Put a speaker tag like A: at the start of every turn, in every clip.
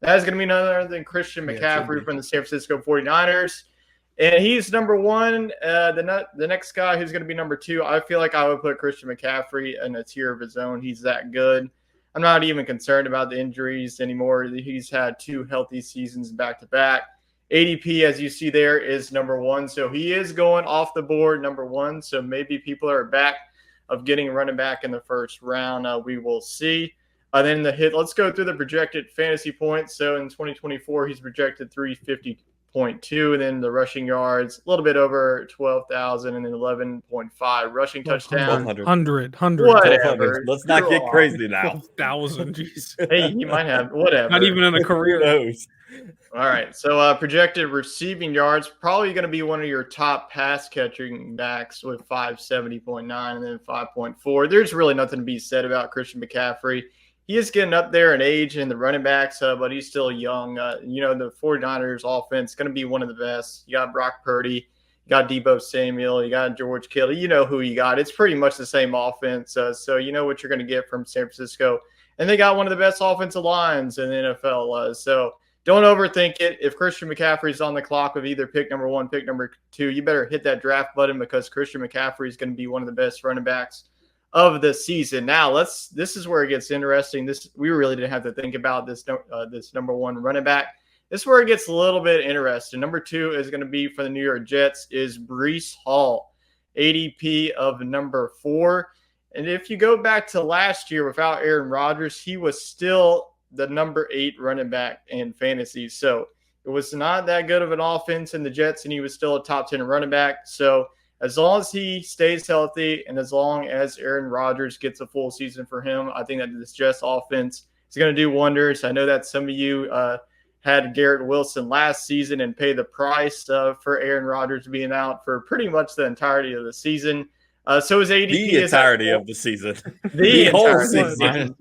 A: That is going to be none other than Christian McCaffrey from the San Francisco 49ers. And he's number one. The next guy who's going to be number two, I feel like I would put Christian McCaffrey in a tier of his own. He's that good. I'm not even concerned about the injuries anymore. He's had 2 healthy seasons back-to-back. ADP, as you see there, is number one. So he is going off the board, number one. So maybe people are back of getting running back in the first round. We will see. Then let's go through the projected fantasy points. So in 2024, he's projected 350.2, and then the rushing yards, a little bit over 12,000, and then 11.5 rushing touchdowns.
B: 100.
A: Whatever.
C: Let's not get crazy now.
B: 12,000, jeez.
A: Hey, he might have, whatever.
B: Not even in a career.
A: All right, so projected receiving yards, probably going to be one of your top pass catching backs with 570.9 and then 5.4. There's really nothing to be said about Christian McCaffrey. He is getting up there in age in the running backs, but he's still young. The 49ers offense is going to be one of the best. You got Brock Purdy, you got Deebo Samuel, you got George Kittle. You know who you got. It's pretty much the same offense, so you know what you're going to get from San Francisco. And they got one of the best offensive lines in the NFL. So don't overthink it. If Christian McCaffrey is on the clock with either pick number 1, pick number 2, you better hit that draft button because Christian McCaffrey is going to be one of the best running backs of the season. Now, this is where it gets interesting. We really didn't have to think about this number 1 running back. This is where it gets a little bit interesting. Number 2 is going to be for the New York Jets is Breeland Hall, ADP of number 4. And if you go back to last year without Aaron Rodgers, he was still the number 8 running back in fantasy. So it was not that good of an offense in the Jets, and he was still a top 10 running back. So as long as he stays healthy and as long as Aaron Rodgers gets a full season for him, I think that this Jets offense is going to do wonders. I know that some of you had Garrett Wilson last season and paid the price for Aaron Rodgers being out for pretty much the entirety of the season. So his ADP
C: the entirety of the season.
A: The
C: whole
A: season.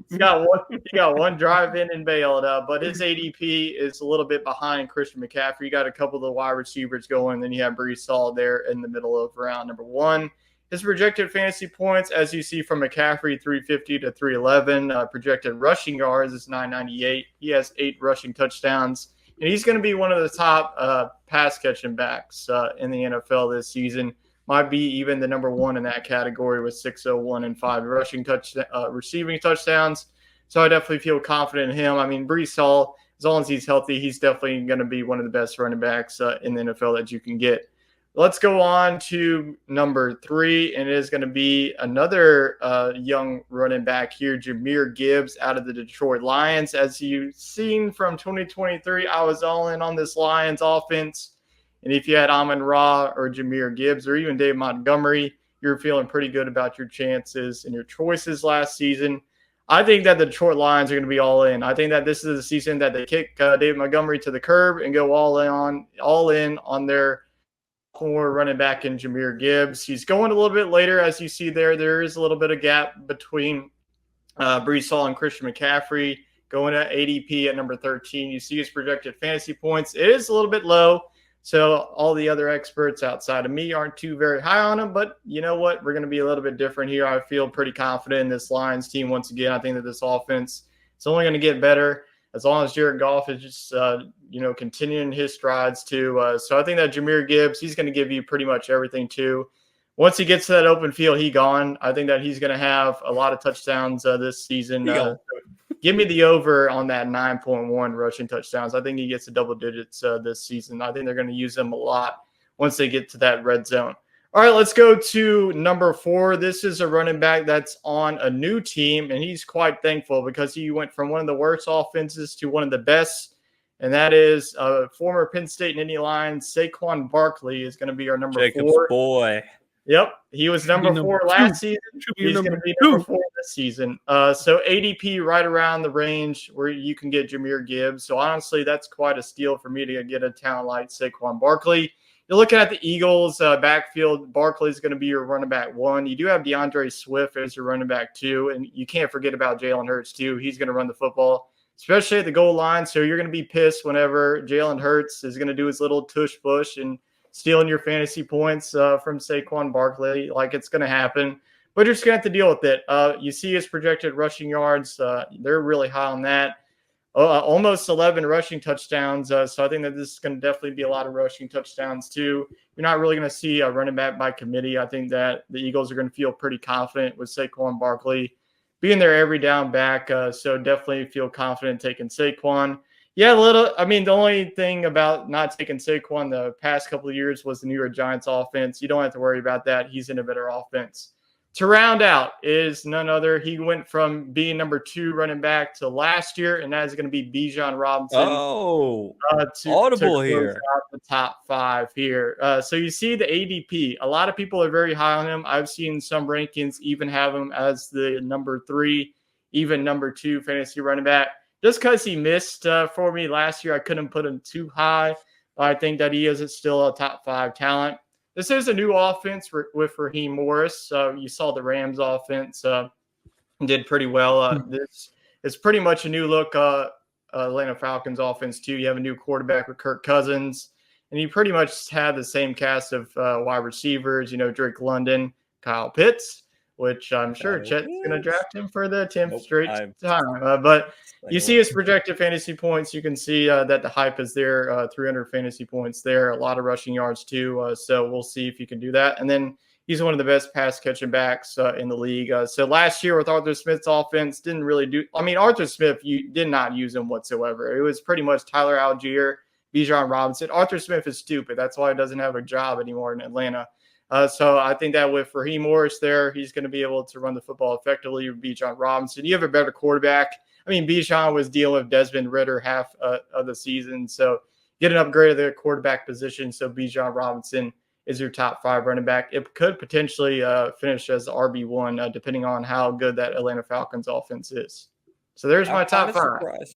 A: He got one drive in and bailed out, but his ADP is a little bit behind Christian McCaffrey. You got a couple of the wide receivers going, and then you have Breeland Hall there in the middle of round number 1. His projected fantasy points, as you see from McCaffrey, 350 to 311. Projected rushing yards is 998. He has 8 rushing touchdowns, and he's going to be one of the top pass catching backs in the NFL this season. Might be even the number 1 in that category with 601 and 5 receiving touchdowns. So I definitely feel confident in him. I mean, Breeland Hall, as long as he's healthy, he's definitely going to be one of the best running backs in the NFL that you can get. Let's go on to number 3, and it is going to be another young running back here, Jahmyr Gibbs out of the Detroit Lions. As you've seen from 2023, I was all in on this Lions offense. And if you had Amon-Ra or Jahmyr Gibbs or even Dave Montgomery, you're feeling pretty good about your chances and your choices last season. I think that the Detroit Lions are going to be all in. I think that this is the season that they kick David Montgomery to the curb and go all in on their core running back in Jahmyr Gibbs. He's going a little bit later, as you see there. There is a little bit of gap between Breeland Hall and Christian McCaffrey going at ADP at number 13. You see his projected fantasy points. It is a little bit low. So all the other experts outside of me aren't too very high on him, but you know what? We're going to be a little bit different here. I feel pretty confident in this Lions team once again. I think that this offense is only going to get better as long as Jared Goff is just, continuing his strides too. So I think that Jahmyr Gibbs, he's going to give you pretty much everything too. Once he gets to that open field, he gone. I think that he's going to have a lot of touchdowns this season. Give me the over on that 9.1 rushing touchdowns. I think he gets to double digits this season. I think they're going to use him a lot once they get to that red zone. All right, let's go to number 4. This is a running back that's on a new team, and he's quite thankful because he went from one of the worst offenses to one of the best, and that is former Penn State and Indy Lions Saquon Barkley is going to be our number 4.
C: Jacob's boy.
A: Yep, he was number 4 last season. He's going to be number 4 this season. So ADP right around the range where you can get Jahmyr Gibbs. So honestly, that's quite a steal for me to get a talent like Saquon Barkley. You're looking at the Eagles backfield. Barkley is going to be your running back 1. You do have DeAndre Swift as your running back 2, and you can't forget about Jalen Hurts too. He's going to run the football, especially at the goal line. So you're going to be pissed whenever Jalen Hurts is going to do his little tush push and stealing your fantasy points from Saquon Barkley, like it's going to happen. But you're just going to have to deal with it. You see his projected rushing yards. They're really high on that. almost 11 rushing touchdowns. So I think that this is going to definitely be a lot of rushing touchdowns too. You're not really going to see a running back by committee. I think that the Eagles are going to feel pretty confident with Saquon Barkley being their every down back. So definitely feel confident taking Saquon. Yeah, the only thing about not taking Saquon the past couple of years was the New York Giants offense. You don't have to worry about that. He's in a better offense. To round out is none other. He went from being number 2 running back to last year, and that is going to be Bejon Robinson.
C: Audible here.
A: Out the top 5 here. So you see the ADP. A lot of people are very high on him. I've seen some rankings even have him as the number 3, even number 2 fantasy running back. Just because he missed for me last year, I couldn't put him too high. I think that he is still a top 5 talent. This is a new offense with Raheem Morris. You saw the Rams offense did pretty well. This is pretty much a new look Atlanta Falcons offense too. You have a new quarterback with Kirk Cousins, and you pretty much have the same cast of wide receivers. Drake London, Kyle Pitts, which I'm sure Chet's going to draft him for the 10th straight time. But you see his projected fantasy points. You can see that the hype is there, 300 fantasy points there, a lot of rushing yards too. So we'll see if he can do that. And then he's one of the best pass catching backs in the league. So last year with Arthur Smith's offense, didn't really do – Arthur Smith, you did not use him whatsoever. It was pretty much Tyler Algier, Bejon Robinson. Arthur Smith is stupid. That's why he doesn't have a job anymore in Atlanta. So I think that with Raheem Morris there, he's going to be able to run the football effectively with Bejon Robinson. You have a better quarterback. Bejon was dealing with Desmond Ridder half of the season. So get an upgrade of the quarterback position. So Bejon Robinson is your top 5 running back. It could potentially finish as RB1 depending on how good that Atlanta Falcons offense is. So there's my top 5.